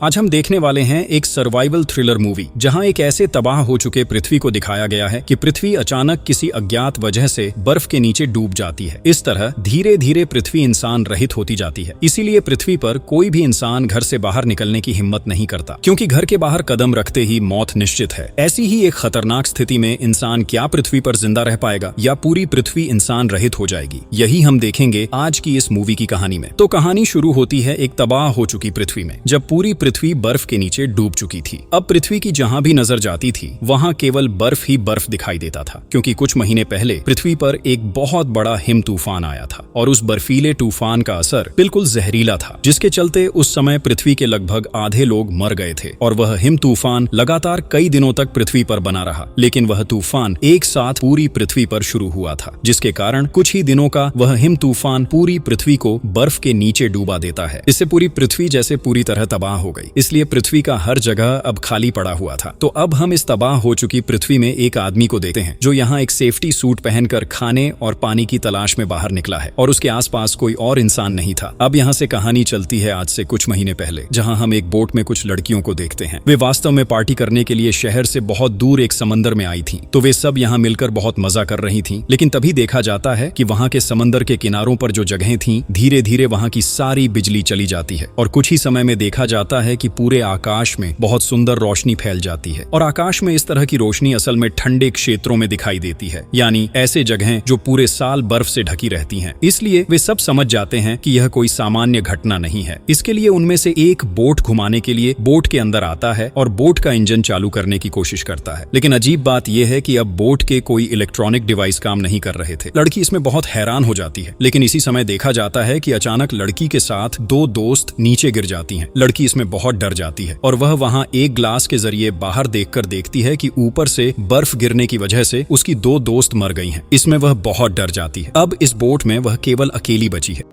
आज हम देखने वाले हैं एक सर्वाइवल थ्रिलर मूवी जहां एक ऐसे तबाह हो चुके पृथ्वी को दिखाया गया है कि पृथ्वी अचानक किसी अज्ञात वजह से बर्फ के नीचे डूब जाती है। इस तरह धीरे धीरे पृथ्वी इंसान रहित होती जाती है। इसीलिए पृथ्वी पर कोई भी इंसान घर से बाहर निकलने की हिम्मत नहीं करता, क्योंकि घर के बाहर कदम रखते ही मौत निश्चित है। ऐसी ही एक खतरनाक स्थिति में इंसान क्या पृथ्वी पर जिंदा रह पाएगा या पूरी पृथ्वी इंसान रहित हो जाएगी, यही हम देखेंगे आज की इस मूवी की कहानी में। तो कहानी शुरू होती है एक तबाह हो चुकी पृथ्वी में, जब पूरी पृथ्वी बर्फ के नीचे डूब चुकी थी। अब पृथ्वी की जहां भी नजर जाती थी वहां केवल बर्फ ही बर्फ दिखाई देता था, क्योंकि कुछ महीने पहले पृथ्वी पर एक बहुत बड़ा हिम तूफान आया था और उस बर्फीले तूफान का असर बिल्कुल जहरीला था, जिसके चलते उस समय पृथ्वी के लगभग आधे लोग मर गए थे। और वह हिम तूफान लगातार कई दिनों तक पृथ्वी पर बना रहा, लेकिन वह तूफान एक साथ पूरी पृथ्वी पर शुरू हुआ था, जिसके कारण कुछ ही दिनों का वह हिम तूफान पूरी पृथ्वी को बर्फ के नीचे डूबा देता है। इससे पूरी पृथ्वी जैसे पूरी तरह तबाह हो गई। इसलिए पृथ्वी का हर जगह अब खाली पड़ा हुआ था। तो अब हम इस तबाह हो चुकी पृथ्वी में एक आदमी को देखते हैं जो यहाँ एक सेफ्टी सूट पहनकर खाने और पानी की तलाश में बाहर निकला है, और उसके आसपास कोई और इंसान नहीं था। अब यहाँ से कहानी चलती है आज से कुछ महीने पहले, जहाँ हम एक बोट में कुछ लड़कियों को देखते हैं। वे वास्तव में पार्टी करने के लिए शहर से बहुत दूर एक समंदर में आई थी, तो वे सब यहाँ मिलकर बहुत मजा कर रही थी। लेकिन तभी देखा जाता है कि वहाँ के समंदर के किनारों पर जो जगहें थी, धीरे धीरे वहाँ की सारी बिजली चली जाती है, और कुछ ही समय में देखा जाता है कि पूरे आकाश में बहुत सुंदर रोशनी फैल जाती है। और आकाश में इस तरह की रोशनी असल में ठंडे क्षेत्रों में दिखाई देती है, यानी ऐसे जगहें जो पूरे साल बर्फ से ढकी रहती हैं। इसलिए वे सब समझ जाते हैं कि यह कोई सामान्य घटना नहीं है। इसके लिए उनमें से एक बोट घुमाने के लिए बोट के अंदर आता है और बोट का इंजन चालू करने की कोशिश करता है। लेकिन अजीब बात यह है कि अब बोट के कोई इलेक्ट्रॉनिक डिवाइस काम नहीं कर रहे थे। लड़की इसमें बहुत हैरान हो जाती है, लेकिन इसी समय देखा जाता है कि अचानक लड़की के साथ दो दोस्त नीचे गिर जाती हैं। लड़की इसमें बहुत डर जाती है और वह वहां एक ग्लास के जरिए बाहर देखकर देखती है कि ऊपर से बर्फ गिरने की वजह से उसकी दो दोस्त मर गई हैं। इसमें वह बहुत डर जाती है। अब इस बोट में वह केवल अकेली बची है।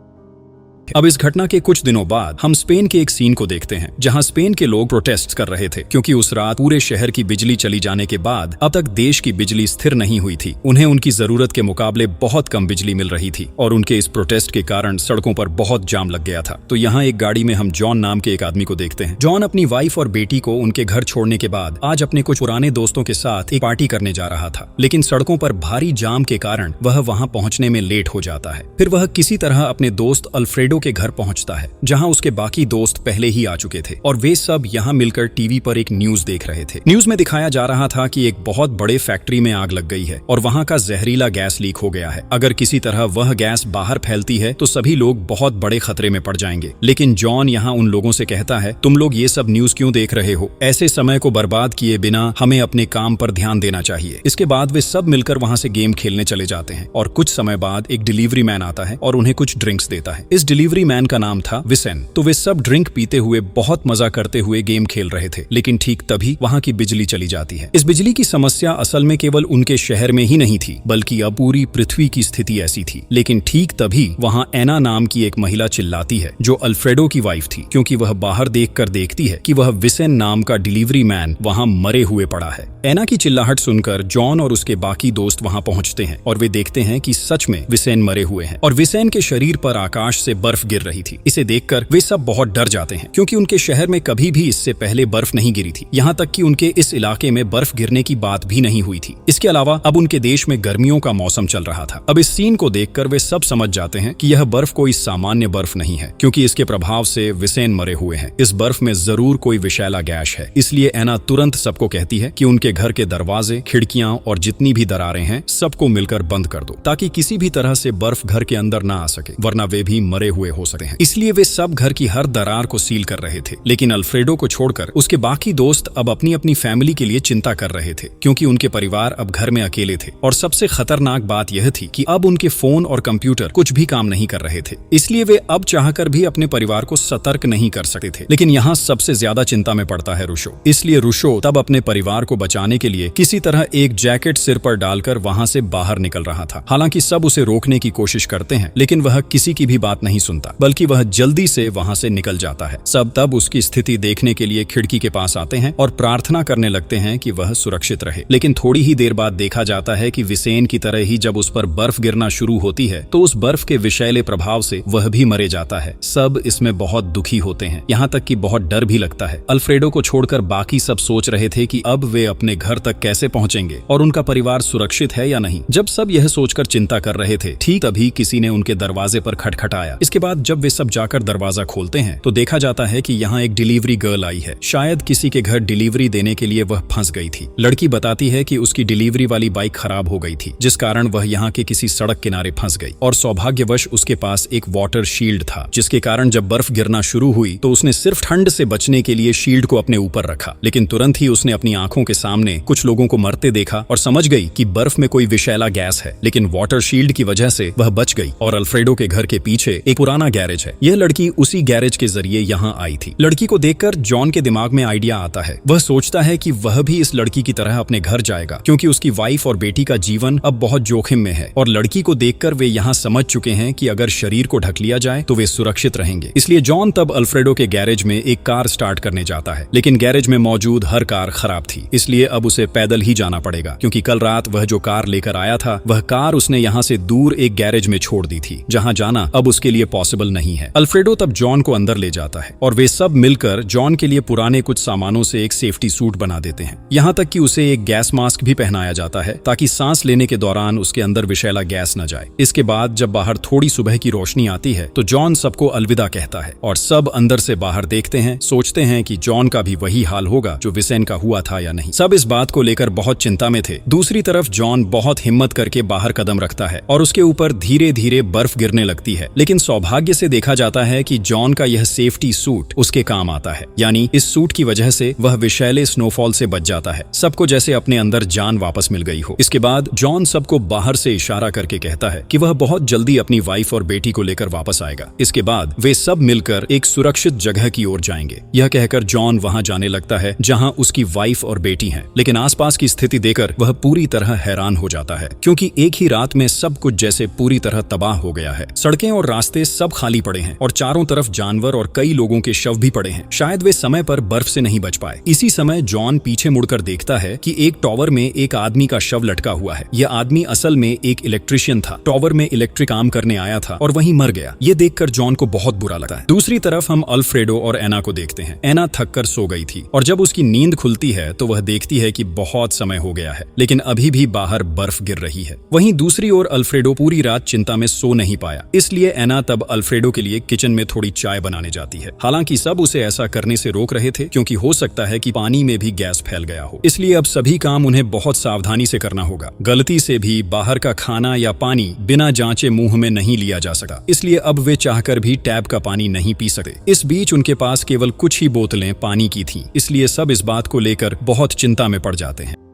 अब इस घटना के कुछ दिनों बाद हम स्पेन के एक सीन को देखते हैं, जहां स्पेन के लोग प्रोटेस्ट कर रहे थे, क्योंकि उस रात पूरे शहर की बिजली चली जाने के बाद अब तक देश की बिजली स्थिर नहीं हुई थी। उन्हें उनकी जरूरत के मुकाबले बहुत कम बिजली मिल रही थी, और उनके इस प्रोटेस्ट के कारण सड़कों पर बहुत जाम लग गया था। तो यहाँ एक गाड़ी में हम जॉन नाम के एक आदमी को देखते हैं। जॉन अपनी वाइफ और बेटी को उनके घर छोड़ने के बाद आज अपने कुछ पुराने दोस्तों के साथ एक पार्टी करने जा रहा था, लेकिन सड़कों पर भारी जाम के कारण वह वहां पहुंचने में लेट हो जाता है। फिर वह किसी तरह अपने दोस्त अल्फ्रेडो के घर पहुंचता है, जहां उसके बाकी दोस्त पहले ही आ चुके थे, और वे सब यहां मिलकर टीवी पर एक न्यूज देख रहे थे। न्यूज में दिखाया जा रहा था कि एक बहुत बड़े फैक्ट्री में आग लग गई है और वहां का जहरीला गैस लीक हो गया है। अगर किसी तरह वह गैस बाहर फैलती है तो सभी लोग बहुत बड़े खतरे में पड़ जाएंगे। लेकिन जॉन यहां उन लोगों से कहता है, तुम लोग ये सब न्यूज क्यों देख रहे हो? ऐसे समय को बर्बाद किए बिना हमें अपने काम पर ध्यान देना चाहिए। इसके बाद वे सब मिलकर वहां से गेम खेलने चले जाते हैं, और कुछ समय बाद एक डिलीवरी मैन आता है और उन्हें कुछ ड्रिंक्स देता है। इस डिलीवरी मैन का नाम था विसेन। तो वे सब ड्रिंक पीते हुए बहुत मजा करते हुए गेम खेल रहे थे, लेकिन ठीक तभी वहां की बिजली चली जाती है। इस बिजली की समस्या असल में केवल उनके शहर में ही नहीं थी, बल्कि अब पूरी पृथ्वी की स्थिति ऐसी थी। लेकिन ठीक तभी वहां एना नाम की एक महिला चिल्लाती है, जो अल्फ्रेडो की वाइफ थी, क्योंकि वह बाहर देखकर देखती है कि वह विसेन नाम का डिलीवरी मैन वहां मरे हुए पड़ा है। एना की चिल्लाहट सुनकर जॉन और उसके बाकी दोस्त वहां पहुंचते हैं, और वे देखते हैं कि सच में विसेन मरे हुए हैं, और विसेन के शरीर पर आकाश से बर्फ गिर रही थी। इसे देखकर वे सब बहुत डर जाते हैं, क्योंकि उनके शहर में कभी भी इससे पहले बर्फ नहीं गिरी थी। यहाँ तक कि उनके इस इलाके में बर्फ गिरने की बात भी नहीं हुई थी। इसके अलावा अब उनके देश में गर्मियों का मौसम चल रहा था। अब इस सीन को देखकर वे सब समझ जाते हैं कि यह बर्फ कोई सामान्य बर्फ नहीं है, क्योंकि इसके प्रभाव से विसेन मरे हुए हैं। इस बर्फ में जरूर कोई विषैला गैस है। इसलिए एना तुरंत सबको कहती है कि उनके घर के दरवाजे, खिड़कियां और जितनी भी दरारें हैं सबको मिलकर बंद कर दो, ताकि किसी भी तरह से बर्फ घर के अंदर ना आ सके, वरना वे भी मरे हुए हो सकते हैं। इसलिए वे सब घर की हर दरार को सील कर रहे थे। लेकिन अल्फ्रेडो को छोड़कर उसके बाकी दोस्त अब अपनी अपनी फैमिली के लिए चिंता कर रहे थे, क्योंकि उनके परिवार अब घर में अकेले थे। और सबसे खतरनाक बात यह थी कि अब उनके फोन और कंप्यूटर कुछ भी काम नहीं कर रहे थे। इसलिए वे अब चाहकर भी अपने परिवार को सतर्क नहीं कर सकते थे। लेकिन यहाँ सबसे ज्यादा चिंता में पड़ता है रुशो। इसलिए रुशो तब अपने परिवार को बचाने के लिए किसी तरह एक जैकेट सिर पर डालकर वहां से बाहर निकल रहा था। हालांकि सब उसे रोकने की कोशिश करते हैं, लेकिन वह किसी की भी बात नहीं सुनता, बल्कि वह जल्दी से वहां से निकल जाता है। सब तब उसकी स्थिति देखने के लिए खिड़की के पास आते हैं और प्रार्थना करने लगते हैं कि वह सुरक्षित रहे। लेकिन थोड़ी ही देर बाद देखा जाता है कि विसेन की तरह ही जब उस पर बर्फ गिरना शुरू होती है तो उस बर्फ के विषैले प्रभाव से वह भी मरे जाता है। सब इसमें बहुत दुखी होते हैं, यहाँ तक कि बहुत डर भी लगता है। अल्फ्रेडो को छोड़कर बाकी सब सोच रहे थे कि अब वे अपने घर तक कैसे पहुंचेंगे और उनका परिवार सुरक्षित है या नहीं। जब सब यह सोचकर चिंता कर रहे थे, ठीक तभी किसी ने उनके दरवाजे पर खटखटाया। इसके बाद जब वे सब जाकर दरवाजा खोलते हैं तो देखा जाता है कि यहाँ एक डिलीवरी गर्ल आई है। शायद किसी के घर डिलीवरी देने के लिए वह फंस गई थी। लड़की बताती है कि उसकी डिलीवरी वाली बाइक खराब हो गई थी, जिस कारण वह यहाँ के किसी सड़क किनारे फंस गई और सौभाग्यवश उसके पास एक वाटर शील्ड था, जिसके कारण जब बर्फ गिरना शुरू हुई तो उसने सिर्फ ठंड से बचने के लिए शील्ड को अपने ऊपर रखा। लेकिन तुरंत ही उसने अपनी आंखों के सामने कुछ लोगों को मरते देखा और समझ गई कि बर्फ में कोई विषैला गैस है। लेकिन वाटर शील्ड की वजह से वह बच गई और अल्फ्रेडो के घर के पीछे एक पुराना गैरेज है। यह लड़की उसी गैरेज के जरिए यहाँ आई थी। लड़की को देखकर जॉन के दिमाग में आइडिया आता है। वह सोचता है कि वह भी इस लड़की की तरह अपने घर जाएगा, क्योंकि उसकी वाइफ और बेटी का जीवन अब बहुत जोखिम में है और लड़की को देखकर वे यहाँ समझ चुके हैं कि अगर शरीर को ढक लिया जाए तो वे सुरक्षित रहेंगे। इसलिए जॉन तब अल्फ्रेडो के गैरेज में एक कार स्टार्ट करने जाता है, लेकिन गैरेज में मौजूद हर कार खराब थी, इसलिए अब उसे पैदल ही जाना पड़ेगा, क्योंकि कल रात वह जो कार लेकर आया था वह कार उसने यहाँ से दूर एक गैरेज में छोड़ दी थी, जहाँ जाना अब उसके लिए पॉसिबल नहीं है। अल्फ्रेडो तब जॉन को अंदर ले जाता है और वे सब मिलकर जॉन के लिए पुराने कुछ सामानों से एक सेफ्टी सूट बना देते हैं। यहाँ तक कि उसे एक गैस मास्क भी पहनाया जाता है ताकि सांस लेने के दौरान उसके अंदर विषैला गैस न जाए। इसके बाद जब बाहर थोड़ी सुबह की रोशनी आती है तो जॉन सबको अलविदा कहता है और सब अंदर से बाहर देखते हैं, सोचते हैं कि जॉन का भी वही हाल होगा जो विसेन का हुआ था या नहीं। सब इस बात को लेकर बहुत चिंता में थे। दूसरी तरफ जॉन बहुत हिम्मत करके बाहर कदम रखता है और उसके ऊपर धीरे धीरे बर्फ गिरने लगती है। लेकिन सौभाग्य से देखा जाता है कि जॉन का यह सेफ्टी सूट उसके काम आता है, यानी इस सूट की वजह से वह विषैले स्नोफॉल से बच जाता है। सबको जैसे अपने अंदर जान वापस मिल गई हो। इसके बाद जॉन सबको बाहर से इशारा करके कहता है कि वह बहुत जल्दी अपनी वाइफ और बेटी को लेकर वापस आएगा। इसके बाद वे सब मिलकर एक सुरक्षित जगह की ओर जाएंगे। यह कहकर जॉन वहां जाने लगता है जहां उसकी वाइफ और बेटी हैं। लेकिन आसपास की स्थिति देखकर वह पूरी तरह हैरान हो जाता है, क्योंकि एक ही रात में सब कुछ जैसे पूरी तरह तबाह हो गया है। सड़कें और रास्ते सब खाली पड़े हैं और चारों तरफ जानवर और कई लोगों के शव भी पड़े हैं। शायद वे समय पर बर्फ से नहीं बच पाए। इसी समय जॉन पीछे मुड़कर देखता है कि एक टॉवर में एक आदमी का शव लटका हुआ है। यह आदमी असल में एक इलेक्ट्रिशियन था, टॉवर में इलेक्ट्रिक काम करने आया था और वहीं मर गया। ये देखकर जॉन को बहुत बुरा लगता है। दूसरी तरफ हम अल्फ्रेडो और एना को देखते हैं। एना थक कर सो गई थी और जब उसकी नींद खुलती है तो वह देखती है कि बहुत समय हो गया है, लेकिन अभी भी बाहर बर्फ गिर रही है। वहीं दूसरी ओर अल्फ्रेडो पूरी रात चिंता में सो नहीं पाया, इसलिए एना तब अल्फ्रेडो के लिए किचन में थोड़ी चाय बनाने जाती है। हालांकि सब उसे ऐसा करने से रोक रहे थे, क्योंकि हो सकता है कि पानी में भी गैस फैल गया हो। इसलिए अब सभी काम उन्हें बहुत सावधानी से करना होगा। गलती से भी बाहर का खाना या पानी बिना जांचे मुंह में नहीं लिया जा सका, इसलिए अब वे चाहकर भी टैप का पानी नहीं पी सकते। इस बीच उनके पास केवल कुछ ही बोतलें पानी की थीं, इसलिए सब इस बात को लेकर बहुत चिंता में पड़ जाते हैं।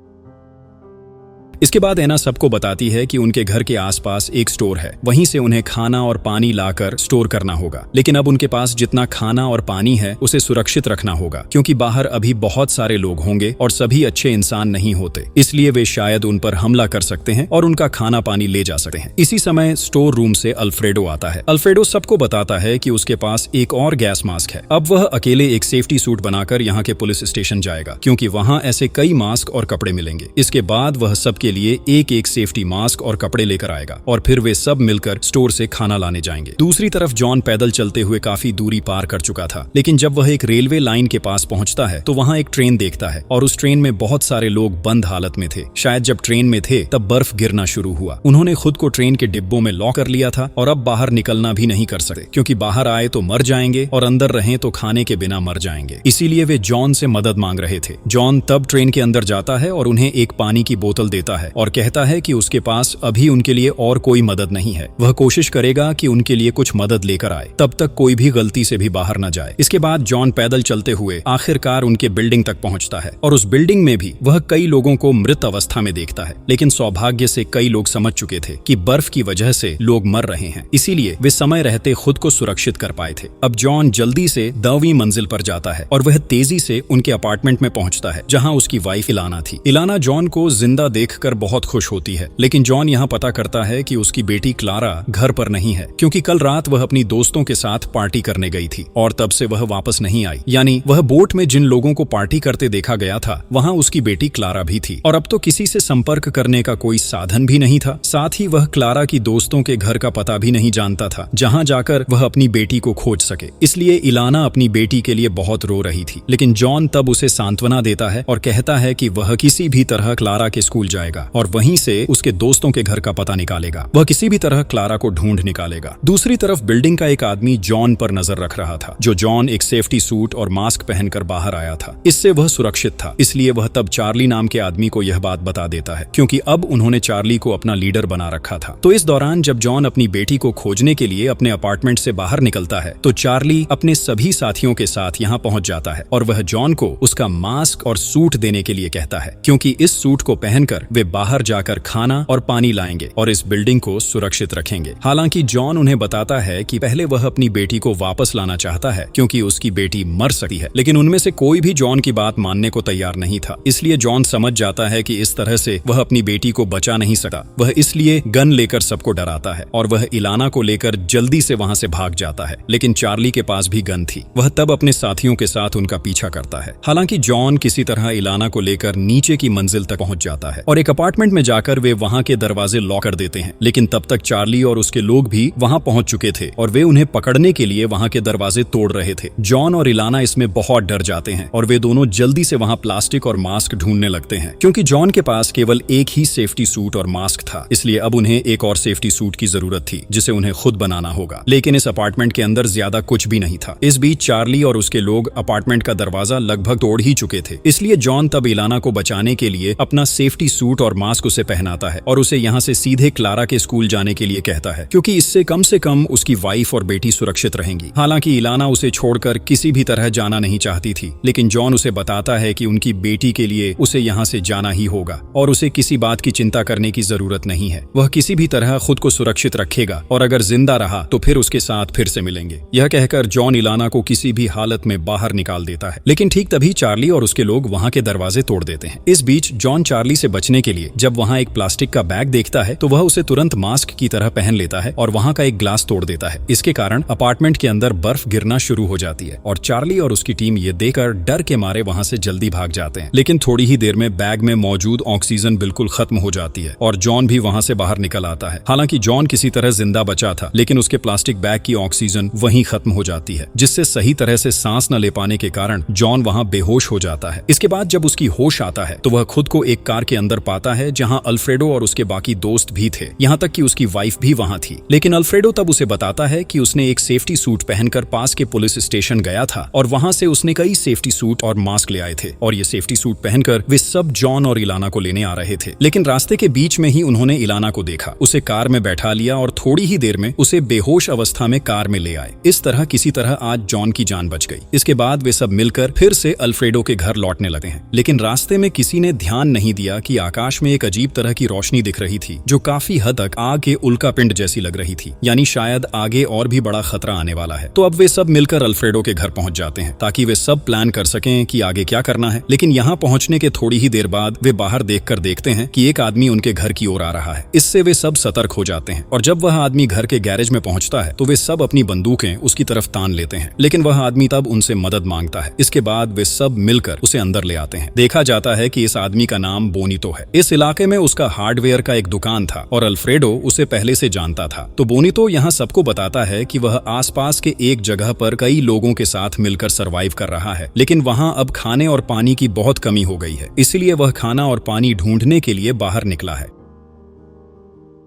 इसके बाद एना सबको बताती है कि उनके घर के आसपास एक स्टोर है, वहीं से उन्हें खाना और पानी लाकर स्टोर करना होगा। लेकिन अब उनके पास जितना खाना और पानी है उसे सुरक्षित रखना होगा, क्योंकि बाहर अभी बहुत सारे लोग होंगे और सभी अच्छे इंसान नहीं होते, इसलिए वे शायद उन पर हमला कर सकते हैं और उनका खाना पानी ले जा सकते हैं। इसी समय स्टोर रूम से अल्फ्रेडो आता है। अल्फ्रेडो सबको बताता है कि उसके पास एक और गैस मास्क है। अब वह अकेले एक सेफ्टी सूट बनाकर यहाँ के पुलिस स्टेशन जाएगा, क्योंकि वहाँ ऐसे कई मास्क और कपड़े मिलेंगे। इसके बाद वह सबके लिए एक एक सेफ्टी मास्क और कपड़े लेकर आएगा और फिर वे सब मिलकर स्टोर से खाना लाने जाएंगे। दूसरी तरफ जॉन पैदल चलते हुए काफी दूरी पार कर चुका था, लेकिन जब वह एक रेलवे लाइन के पास पहुंचता है तो वहां एक ट्रेन देखता है और उस ट्रेन में बहुत सारे लोग बंद हालत में थे। शायद जब ट्रेन में थे तब बर्फ गिरना शुरू हुआ। उन्होंने खुद को ट्रेन के डिब्बों में लॉक कर लिया था और अब बाहर निकलना भी नहीं कर सकते, क्योंकि बाहर आए तो मर जाएंगे और अंदर रहें तो खाने के बिना मर जाएंगे। इसीलिए वे जॉन से मदद मांग रहे थे। जॉन तब ट्रेन के अंदर जाता है और उन्हें एक पानी की बोतल देता है और कहता है कि उसके पास अभी उनके लिए और कोई मदद नहीं है। वह कोशिश करेगा कि उनके लिए कुछ मदद लेकर आए, तब तक कोई भी गलती से भी बाहर न जाए। इसके बाद जॉन पैदल चलते हुए आखिरकार उनके बिल्डिंग तक पहुंचता है और उस बिल्डिंग में भी वह कई लोगों को मृत अवस्था में देखता है। लेकिन सौभाग्य से कई लोग समझ चुके थे कि बर्फ की वजह से लोग मर रहे हैं, इसीलिए वे समय रहते खुद को सुरक्षित कर पाए थे। अब जॉन जल्दी से 10वीं मंजिल पर जाता है और वह तेजी से उनके अपार्टमेंट में पहुंचता है, जहां उसकी वाइफ इलाना थी। इलाना जॉन को जिंदा देख देखकर बहुत खुश होती है। लेकिन जॉन यहाँ पता करता है कि उसकी बेटी क्लारा घर पर नहीं है, क्योंकि कल रात वह अपनी दोस्तों के साथ पार्टी करने गई थी और तब से वह वापस नहीं आई। यानी वह बोट में जिन लोगों को पार्टी करते देखा गया था वहाँ उसकी बेटी क्लारा भी थी। और अब तो किसी से संपर्क करने का कोई साधन भी नहीं था। साथ ही वह क्लारा की दोस्तों के घर का पता भी नहीं जानता था जहाँ जाकर वह अपनी बेटी को खोज सके। इसलिए इलाना अपनी बेटी के लिए बहुत रो रही थी। लेकिन जॉन तब उसे सांत्वना देता है और कहता है कि वह किसी भी तरह क्लारा के स्कूल जाएगा और वहीं से उसके दोस्तों के घर का पता निकालेगा। वह किसी भी तरह क्लारा को ढूंढ निकालेगा। दूसरी तरफ बिल्डिंग का एक आदमी जॉन पर नजर रख रहा था। जो जॉन एक सेफ्टी सूट और मास्क पहनकर बाहर आया था, इससे वह सुरक्षित था। इसलिए वह तब चार्ली नाम के आदमी को यह बात बता देता है, क्योंकि अब उन्होंने चार्ली को अपना लीडर बना रखा था। तो इस दौरान जब जॉन अपनी बेटी को खोजने के लिए अपने अपार्टमेंट से बाहर निकलता है तो चार्ली अपने सभी साथियों के साथ यहाँ पहुंच जाता है और वह जॉन को उसका मास्क और सूट देने के लिए कहता है, क्योंकि इस सूट को पहनकर वे बाहर जाकर खाना और पानी लाएंगे और इस बिल्डिंग को सुरक्षित रखेंगे। हालांकि जॉन उन्हें बताता है कि पहले वह अपनी बेटी को वापस लाना चाहता है, क्योंकि उसकी बेटी मर सकती है। लेकिन उनमें से कोई भी जॉन की बात मानने को तैयार नहीं था। इसलिए जॉन समझ जाता है कि इस तरह से वह अपनी बेटी को बचा नहीं सकता। वह इसलिए गन लेकर सबको डराता है और वह इलाना को लेकर जल्दी से वहां से भाग जाता है। लेकिन चार्ली के पास भी गन थी। वह तब अपने साथियों के साथ उनका पीछा करता है। हालांकि जॉन किसी तरह इलाना को लेकर नीचे की मंजिल तक पहुंच जाता है और एक अपार्टमेंट में जाकर वे वहां के दरवाजे लॉक कर देते हैं। लेकिन तब तक चार्ली और उसके लोग भी वहां पहुंच चुके थे और वे उन्हें पकड़ने के लिए वहां के दरवाजे तोड़ रहे थे। जॉन और इलाना इसमें बहुत डर जाते हैं और वे दोनों जल्दी से वहां प्लास्टिक और मास्क ढूंढने लगते हैं। क्योंकि जॉन के पास केवल एक ही सेफ्टी सूट और मास्क था, इसलिए अब उन्हें एक और सेफ्टी सूट की जरूरत थी जिसे उन्हें खुद बनाना होगा। लेकिन इस अपार्टमेंट के अंदर ज्यादा कुछ भी नहीं था। इस बीच चार्ली और उसके लोग अपार्टमेंट का दरवाजा लगभग तोड़ ही चुके थे। इसलिए जॉन तब इलाना को बचाने के लिए अपना सेफ्टी सूट और मास्क उसे पहनाता है और उसे यहाँ से सीधे क्लारा के स्कूल जाने के लिए कहता है, क्योंकि इससे कम से कम उसकी वाइफ और बेटी सुरक्षित रहेंगी। हालांकि इलाना उसे छोड़कर किसी भी तरह जाना नहीं चाहती थी, लेकिन जॉन उसे बताता है कि उनकी बेटी के लिए उसे यहाँ से जाना ही होगा और उसे किसी बात की चिंता करने की जरूरत नहीं है। वह किसी भी तरह खुद को सुरक्षित रखेगा और अगर जिंदा रहा तो फिर उसके साथ फिर से मिलेंगे। यह कहकर जॉन इलाना को किसी भी हालत में बाहर निकाल देता है। लेकिन ठीक तभी चार्ली और उसके लोग वहां के दरवाजे तोड़ देते हैं। इस बीच जॉन चार्ली से बचने के लिए जब वहां एक प्लास्टिक का बैग देखता है तो वह उसे तुरंत मास्क की तरह पहन लेता है और वहां का एक ग्लास तोड़ देता है। इसके कारण अपार्टमेंट के अंदर बर्फ गिरना शुरू हो जाती है और चार्ली और उसकी टीम ये देखकर डर के मारे वहां से जल्दी भाग जाते हैं। लेकिन थोड़ी ही देर में बैग में मौजूद ऑक्सीजन बिल्कुल खत्म हो जाती है और जॉन भी वहां से बाहर निकल आता है। हालांकि जॉन किसी तरह जिंदा बचा था, लेकिन उसके प्लास्टिक बैग की ऑक्सीजन वहीं खत्म हो जाती है, जिससे सही तरह से सांस न ले पाने के कारण जॉन वहां बेहोश हो जाता है। इसके बाद जब उसकी होश आता है तो वह खुद को एक कार के अंदर पाता है जहां अल्फ्रेडो और उसके बाकी दोस्त भी थे, यहाँ तक कि उसकी वाइफ भी वहां थी। लेकिन अल्फ्रेडो तब उसे बताता है कि उसने एक सेफ्टी सूट पहनकर पास के पुलिस स्टेशन गया था और वहां से उसने कई सेफ्टी सूट और मास्क ले आए थे और ये सेफ्टी सूट पहनकर वे सब जॉन और इलाना को लेने आ रहे थे। लेकिन रास्ते के बीच में ही उन्होंने इलाना को देखा, उसे कार में बैठा लिया और थोड़ी ही देर में उसे बेहोश अवस्था में कार में ले आए। इस तरह किसी तरह आज जॉन की जान बच गई। इसके बाद वे सब मिलकर फिर से अल्फ्रेडो के घर लौटने लगे हैं। लेकिन रास्ते में किसी ने ध्यान नहीं दिया कि आकाश में एक अजीब तरह की रोशनी दिख रही थी जो काफी हद तक आग के उल्कापिंड जैसी लग रही थी, यानी शायद आगे और भी बड़ा खतरा आने वाला है। तो अब वे सब मिलकर अल्फ्रेडो के घर पहुंच जाते हैं ताकि वे सब प्लान कर सकें कि आगे क्या करना है। लेकिन यहाँ पहुंचने के थोड़ी ही देर बाद वे बाहर देखकर देखते हैं कि एक आदमी उनके घर की ओर आ रहा है। इससे वे सब सतर्क हो जाते हैं और जब वह आदमी घर के गैरेज में पहुंचता है तो वे सब अपनी बंदूकें उसकी तरफ तान लेते हैं। लेकिन वह आदमी तब उनसे मदद मांगता है। इसके बाद वे सब मिलकर उसे अंदर ले आते हैं। देखा जाता है कि इस आदमी का नाम बोनीतो है। इस इलाके में उसका हार्डवेयर का एक दुकान था और अल्फ्रेडो उसे पहले से जानता था। तो बोनीतो यहाँ सबको बताता है कि वह आसपास के एक जगह पर कई लोगों के साथ मिलकर सरवाइव कर रहा है, लेकिन वहाँ अब खाने और पानी की बहुत कमी हो गई है, इसलिए वह खाना और पानी ढूंढने के लिए बाहर निकला है।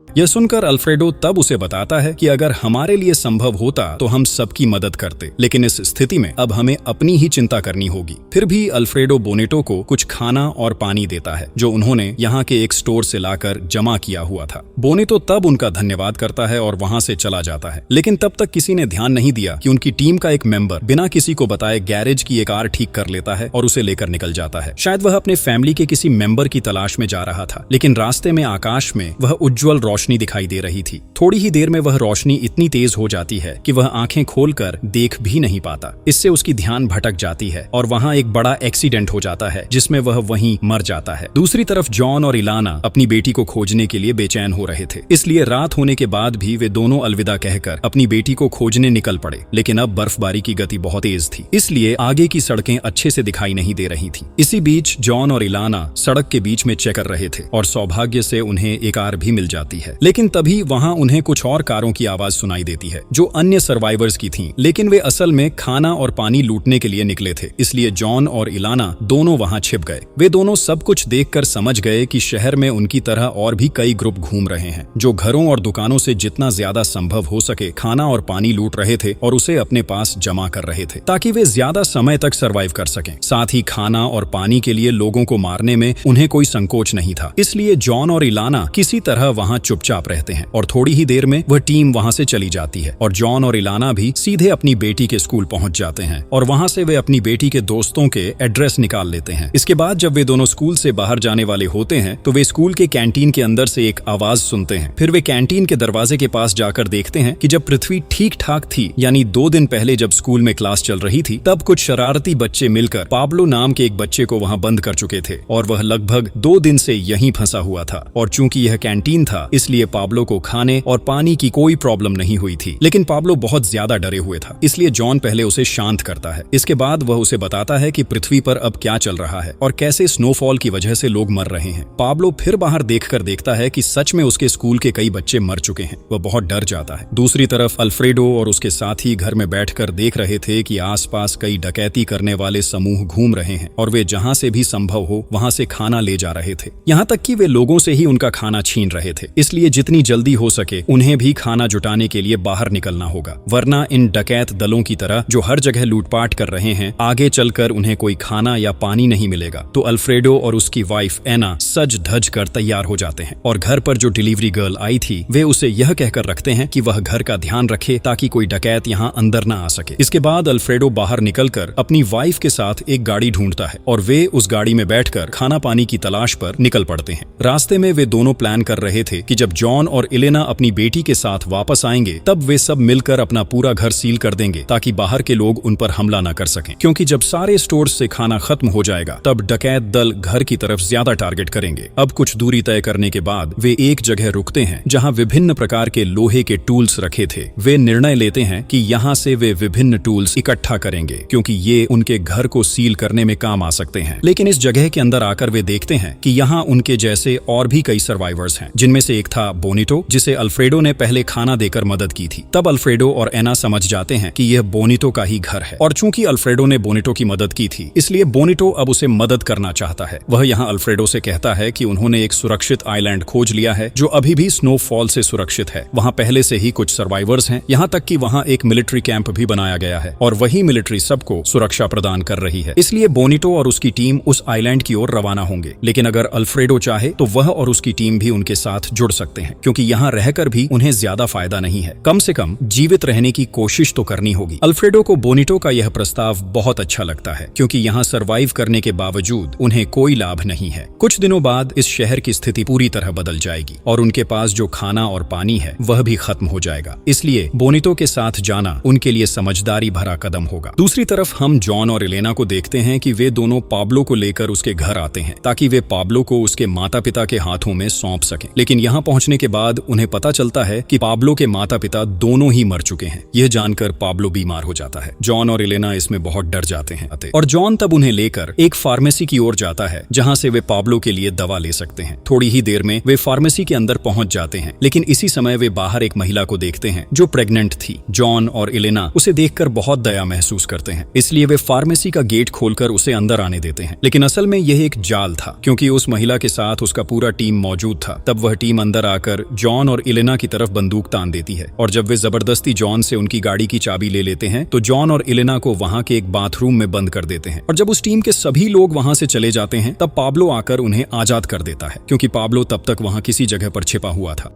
यह सुनकर अल्फ्रेडो तब उसे बताता है कि अगर हमारे लिए संभव होता तो हम सबकी मदद करते, लेकिन इस स्थिति में अब हमें अपनी ही चिंता करनी होगी। फिर भी अल्फ्रेडो बोनेटो को कुछ खाना और पानी देता है जो उन्होंने यहाँ के एक स्टोर से लाकर जमा किया हुआ था। बोनेटो तब उनका धन्यवाद करता है और वहां से चला जाता है। लेकिन तब तक किसी ने ध्यान नहीं दिया कि उनकी टीम का एक मेंबर बिना किसी को बताए गैरेज की एक कार ठीक कर लेता है और उसे लेकर निकल जाता है। शायद वह अपने फैमिली के किसी मेंबर की तलाश में जा रहा था, लेकिन रास्ते में आकाश में वह उज्जवल रोशनी रोशनी दिखाई दे रही थी। थोड़ी ही देर में वह रोशनी इतनी तेज हो जाती है कि वह आंखें खोलकर देख भी नहीं पाता। इससे उसकी ध्यान भटक जाती है और वहां एक बड़ा एक्सीडेंट हो जाता है जिसमें वह वहीं मर जाता है। दूसरी तरफ जॉन और इलाना अपनी बेटी को खोजने के लिए बेचैन हो रहे थे, इसलिए रात होने के बाद भी वे दोनों अलविदा कहकर अपनी बेटी को खोजने निकल पड़े। लेकिन अब बर्फबारी की गति बहुत तेज थी, इसलिए आगे की सड़कें अच्छे से दिखाई नहीं दे रही थी। इसी बीच जॉन और इलाना सड़क के बीच में चेक कर रहे थे और सौभाग्य से उन्हें एक कार भी मिल जाती है। लेकिन तभी वहां उन्हें कुछ और कारों की आवाज सुनाई देती है जो अन्य सर्वाइवर्स की थीं, लेकिन वे असल में खाना और पानी लूटने के लिए निकले थे। इसलिए जॉन और इलाना दोनों वहां छिप गए। वे दोनों सब कुछ देखकर समझ गए कि शहर में उनकी तरह और भी कई ग्रुप घूम रहे हैं जो घरों और दुकानों से जितना ज्यादा संभव हो सके खाना और पानी लूट रहे थे और उसे अपने पास जमा कर रहे थे ताकि वे ज्यादा समय तक सरवाइव कर सकें। साथ ही खाना और पानी के लिए लोगों को मारने में उन्हें कोई संकोच नहीं था। इसलिए जॉन और इलाना किसी तरह वहां चुपचाप रहते हैं और थोड़ी ही देर में वह टीम वहां से चली जाती है और जॉन और इलाना भी सीधे अपनी बेटी के स्कूल पहुंच जाते हैं और वहां से वे अपनी बेटी के दोस्तों के एड्रेस निकाल लेते हैं। इसके बाद जब वे दोनों स्कूल से बाहर जाने वाले होते हैं तो वे स्कूल के कैंटीन के अंदर से एक आवाज सुनते हैं। फिर वे कैंटीन के दरवाजे के पास जाकर देखते हैं कि जब पृथ्वी ठीक ठाक थी, यानी 2 दिन पहले जब स्कूल में क्लास चल रही थी, तब कुछ शरारती बच्चे मिलकर पाब्लो नाम के एक बच्चे को वहां बंद कर चुके थे और वह लगभग 2 दिन से यहीं फंसा हुआ था। और चूंकि यह कैंटीन था इसलिए पाब्लो को खाने और पानी की कोई प्रॉब्लम नहीं हुई थी। लेकिन पाब्लो बहुत ज्यादा डरे हुए था, इसलिए जॉन पहले उसे शांत करता है। इसके बाद वह उसे बताता है कि पृथ्वी पर अब क्या चल रहा है और कैसे स्नोफॉल की वजह से लोग मर रहे हैं। पाब्लो फिर बाहर देखकर देखता है कि सच में उसके स्कूल के कई बच्चे मर चुके हैं। वह बहुत डर जाता है। दूसरी तरफ अल्फ्रेडो और उसके साथी घर में बैठकर देख रहे थे कि आसपास कई डकैती करने वाले समूह घूम रहे हैं और वे जहां से भी संभव हो वहां से खाना ले जा रहे थे। यहां तक कि वे लोगों से ही उनका खाना छीन रहे थे। इसलिए जितनी जल्दी हो सके उन्हें भी खाना जुटाने के लिए बाहर निकलना होगा, वरना इन डकैत दलों की तरह जो हर जगह लूटपाट कर रहे हैं आगे चलकर उन्हें कोई खाना या पानी नहीं मिलेगा। तो अल्फ्रेडो और उसकी वाइफ एना सज धज कर तैयार हो जाते हैं और घर पर जो डिलीवरी गर्ल आई थी वे उसे यह कहकर रखते हैं कि वह घर का ध्यान रखे ताकि कोई डकैत यहाँ अंदर न आ सके। इसके बाद अल्फ्रेडो बाहर निकलकर अपनी वाइफ के साथ एक गाड़ी ढूंढता है और वे उस गाड़ी में बैठकर खाना पानी की तलाश पर निकल पड़ते हैं। रास्ते में वे दोनों प्लान कर रहे थे कि जब जॉन और इलेना अपनी बेटी के साथ वापस आएंगे तब वे सब मिलकर अपना पूरा घर सील कर देंगे ताकि बाहर के लोग उन पर हमला न कर सकें, क्योंकि जब सारे स्टोर्स से खाना खत्म हो जाएगा तब डकैत दल घर की तरफ ज्यादा टारगेट करेंगे। अब कुछ दूरी तय करने के बाद वे एक जगह रुकते हैं जहां विभिन्न प्रकार के लोहे के टूल्स रखे थे। वे निर्णय लेते हैं कि यहाँ से वे विभिन्न टूल्स इकट्ठा करेंगे क्योंकि ये उनके घर को सील करने में काम आ सकते हैं। लेकिन इस जगह के अंदर आकर वे देखते हैं कि यहाँ उनके जैसे और भी कई सर्वाइवर्स हैं, जिनमें से एक था बोनिटो जिसे अल्फ्रेडो ने पहले खाना देकर मदद की थी। तब अल्फ्रेडो और एना समझ जाते हैं कि यह बोनिटो का ही घर है और चूंकि अल्फ्रेडो ने बोनिटो की मदद की थी इसलिए बोनिटो अब उसे मदद करना चाहता है। वह यहाँ अल्फ्रेडो से कहता है कि उन्होंने एक सुरक्षित आइलैंड खोज लिया है जो अभी भी स्नोफॉल से सुरक्षित है। वहाँ पहले से ही कुछ सर्वाइवर्स हैं, यहाँ तक कि वहाँ एक मिलिट्री कैंप भी बनाया गया है और वही मिलिट्री सबको सुरक्षा प्रदान कर रही है। इसलिए बोनिटो और उसकी टीम उस आइलैंड की ओर रवाना होंगे। लेकिन अगर अल्फ्रेडो चाहे तो वह और उसकी टीम भी उनके साथ जुड़ सकते हैं, क्योंकि यहाँ रहकर भी उन्हें ज्यादा फायदा नहीं है। कम से कम जीवित रहने की कोशिश तो करनी होगी। अल्फ्रेडो को बोनिटो का यह प्रस्ताव बहुत अच्छा लगता है, क्योंकि यहाँ सरवाइव करने के बावजूद उन्हें कोई लाभ नहीं है। कुछ दिनों बाद इस शहर की स्थिति पूरी तरह बदल जाएगी और उनके पास जो खाना और पानी है वह भी खत्म हो जाएगा। इसलिए बोनिटो के साथ जाना उनके लिए समझदारी भरा कदम होगा। दूसरी तरफ हम जॉन और इलेना को देखते हैं कि वे दोनों पाब्लो को लेकर उसके घर आते हैं ताकि वे पाब्लो को उसके माता पिता के हाथों में सौंप सकें। लेकिन यहाँ पहुंचने के बाद उन्हें पता चलता है कि पाब्लो के माता पिता दोनों ही मर चुके हैं। यह जानकर पाब्लो बीमार हो जाता है। जॉन और इलेना इसमें बहुत डर जाते हैं और जॉन तब उन्हें लेकर एक फार्मेसी की ओर जाता है जहाँ से वे पाब्लो के लिए दवा ले सकते हैं। थोड़ी ही देर में वे फार्मेसी के अंदर पहुंच जाते हैं, लेकिन इसी समय वे बाहर एक महिला को देखते हैं जो प्रेग्नेंट थी। जॉन और इलेना उसे देखकर बहुत दया महसूस करते हैं, इसलिए वे फार्मेसी का गेट खोलकर उसे अंदर आने देते हैं। लेकिन असल में यह एक जाल था, क्योंकि उस महिला के साथ उसका पूरा टीम मौजूद था। तब वह टीम अंदर आकर जॉन और इलेना की तरफ बंदूक तान देती है और जब वे जबरदस्ती जॉन से उनकी गाड़ी की चाबी ले लेते हैं तो जॉन और इलेना को वहां के एक बाथरूम में बंद कर देते हैं। और जब उस टीम के सभी लोग वहां से चले जाते हैं तब पाब्लो आकर उन्हें आजाद कर देता है, क्योंकि पाब्लो तब तक वहां किसी जगह पर छिपा हुआ था।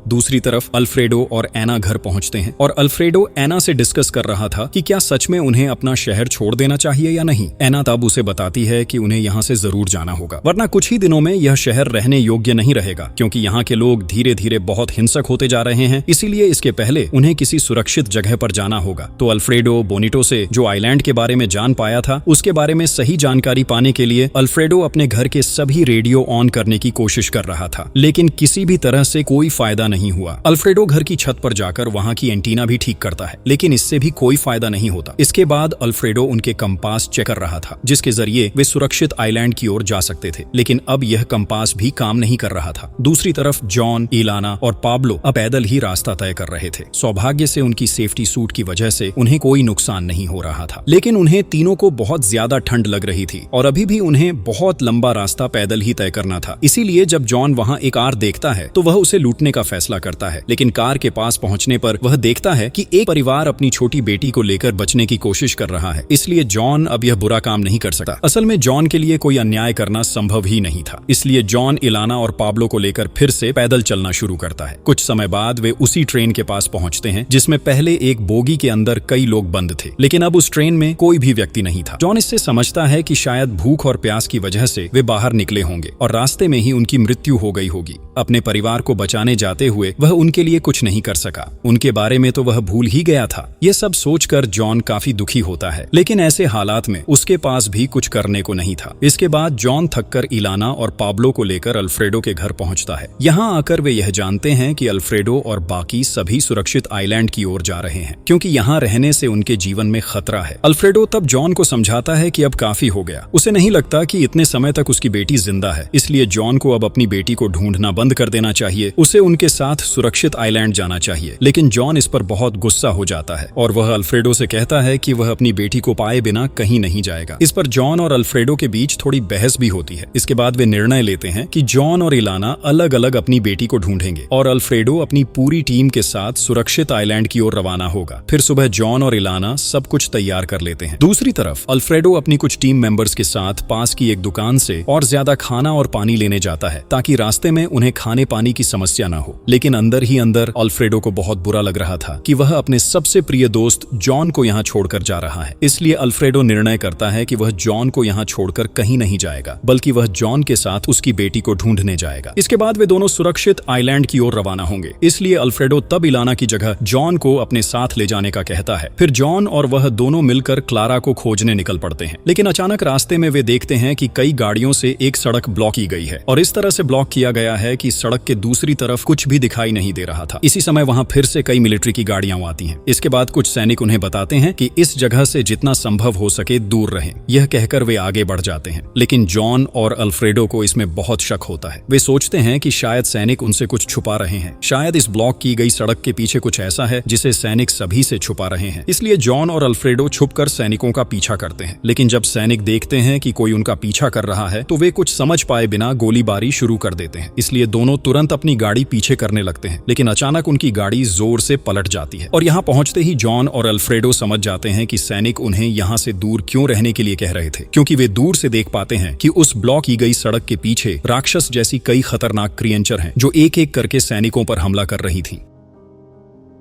दूसरी तरफ अल्फ्रेडो और एना घर पहुंचते हैं और अल्फ्रेडो एना से डिस्कस कर रहा था कि क्या सच में उन्हें अपना शहर छोड़ देना चाहिए या नहीं। एना तब उसे बताती है कि उन्हें यहाँ से जरूर जाना होगा, वरना कुछ ही दिनों में यह शहर रहने योग्य नहीं रहेगा, क्योंकि यहाँ के लोग धीरे धीरे बहुत हिंसक होते जा रहे हैं। इसीलिए इसके पहले उन्हें किसी सुरक्षित जगह पर जाना होगा। तो अल्फ्रेडो बोनिटो से, जो आइलैंड के बारे में जान पाया था, उसके बारे में सही जानकारी पाने के लिए अल्फ्रेडो अपने घर के सभी रेडियो ऑन करने की कोशिश कर रहा था, लेकिन किसी भी तरह से कोई फायदा नहीं हुआ। अल्फ्रेडो घर की छत पर जाकर वहां की एंटीना भी ठीक करता है, लेकिन इससे भी कोई फायदा नहीं होता। इसके बाद अल्फ्रेडो उनके कंपास चेक कर रहा था, जिसके जरिए वे सुरक्षित आइलैंड की ओर जा सकते थे, लेकिन अब यह कंपास भी काम नहीं कर रहा था। दूसरी तरफ जॉन, इलाना और पाब्लो अब पैदल ही रास्ता तय कर रहे थे। सौभाग्य से उनकी सेफ्टी सूट की वजह से उन्हें कोई नुकसान नहीं हो रहा था, लेकिन उन्हें तीनों को बहुत ज्यादा ठंड लग रही थी और अभी भी उन्हें बहुत लंबा रास्ता पैदल ही तय करना था। इसीलिए जब जॉन वहां एक कार देखता है तो वह उसे लूटने का फैसला करता है, लेकिन कार के पास पहुंचने पर वह देखता है कि एक परिवार अपनी छोटी बेटी को लेकर बचने की कोशिश कर रहा है। इसलिए जॉन अब यह बुरा काम नहीं कर सकता। असल में जॉन के लिए कोई अन्याय करना संभव ही नहीं था, इसलिए जॉन इलाना और पाब्लो को लेकर फिर से पैदल चलना शुरू करता है। कुछ समय बाद वे उसी ट्रेन के पास पहुंचते हैं जिसमें पहले एक बोगी के अंदर कई लोग बंद थे, लेकिन अब उस ट्रेन में कोई भी व्यक्ति नहीं था। जॉन इससे समझता है कि शायद भूख और प्यास की वजह से वे बाहर निकले होंगे और रास्ते में ही उनकी मृत्यु हो गई होगी। अपने परिवार को बचाने जाते हुए वह उनके लिए कुछ नहीं कर सका, उनके बारे में तो वह भूल ही गया था। यह सब सोचकर जॉन काफी दुखी होता है, लेकिन ऐसे हालात में उसके पास भी कुछ करने को नहीं था। इसके बाद जॉन थककर इलाना और पाब्लो को लेकर अल्फ्रेडो के घर पहुंचता है। यहाँ आकर वे यह जानते हैं कि अल्फ्रेडो और बाकी सभी सुरक्षित आइलैंड की ओर जा रहे हैं, क्योंकि यहाँ रहने से उनके जीवन में खतरा है। अल्फ्रेडो तब जॉन को समझाता है कि अब काफी हो गया। उसे नहीं लगता कि इतने समय तक उसकी बेटी जिंदा है, इसलिए जॉन को अब अपनी बेटी को ढूंढना बंद कर देना चाहिए। उसे उनके साथ सुरक्षित आइलैंड जाना चाहिए। लेकिन जॉन इस पर बहुत गुस्सा हो जाता है और वह अल्फ्रेडो से कहता है कि वह अपनी बेटी को पाए बिना कहीं नहीं जाएगा। इस पर जॉन और अल्फ्रेडो के बीच थोड़ी बहस भी होती है। इसके बाद वे निर्णय लेते हैं कि जॉन और इलाना अलग अलग अपनी बेटी को ढूंढेंगे और अल्फ्रेडो अपनी पूरी टीम के साथ सुरक्षित आइलैंड की ओर रवाना होगा। फिर सुबह जॉन और इलाना सब कुछ तैयार कर लेते हैं। दूसरी तरफ अल्फ्रेडो अपनी कुछ टीम मेंबर्स के साथ पास की एक दुकान से और ज्यादा खाना और पानी लेने जाता है, ताकि रास्ते में उन्हें खाने पानी की समस्या न हो। लेकिन अंदर ही अंदर अल्फ्रेडो को बहुत बुरा लग रहा था कि वह अपने सबसे प्रिय दोस्त जॉन को यहाँ छोड़कर जा रहा है। इसलिए अल्फ्रेडो निर्णय करता है कि वह जॉन को यहाँ छोड़कर कहीं नहीं जाएगा, बल्कि वह जॉन के साथ उसकी बेटी को ढूंढने जाएगा। इसके बाद वे दोनों सुरक्षित आइलैंड की ओर रवाना होंगे। इसलिए अल्फ्रेडो तब इलाना की जगह जॉन को अपने साथ ले जाने का कहता है। फिर जॉन और वह दोनों मिलकर क्लारा को खोजने निकल पड़ते हैं, लेकिन अचानक रास्ते में वे देखते हैं कि कई गाड़ियों से एक सड़क ब्लॉक की गई है और इस तरह से ब्लॉक किया गया है कि सड़क के दूसरी तरफ कुछ भी दिखाई नहीं दे रहा था। इसी समय वहां फिर से कई मिलिट्री की गाड़ियां आती हैं। इसके बाद कुछ सैनिक उन्हें बताते हैं कि इस जगह से जितना संभव हो सके दूर रहें। यह कहकर वे आगे बढ़ जाते हैं, लेकिन जॉन और अल्फ्रेडो को इसमें बहुत शक होता है। वे सोचते हैं कि शायद सैनिक उनसे कुछ छुपा रहे हैं। शायद इस ब्लॉक की गई सड़क के पीछे कुछ ऐसा है जिसे सैनिक सभी से छुपा रहे हैं। इसलिए जॉन और अल्फ्रेडो छुपकर सैनिकों का पीछा करते हैं, लेकिन जब सैनिक देखते हैं कि कोई उनका पीछा कर रहा है तो वे कुछ समझ पाए बिना गोलीबारी शुरू कर देते हैं। इसलिए दोनों तुरंत अपनी गाड़ी पीछे करने लगते हैं, लेकिन अचानक उनकी गाड़ी जोर से पलट जाती है और यहाँ पहुंचते ही जॉन और अल्फ्रेडो समझ जाते हैं कि सैनिक उन्हें यहाँ से दूर क्यों रहने के लिए कह रहे थे, क्योंकि वे दूर से देख पाते हैं कि उस ब्लॉक की गई सड़क के पीछे राक्षस जैसी कई खतरनाक क्रिएचर हैं जो एक एक करके सैनिकों पर हमला कर रही थी।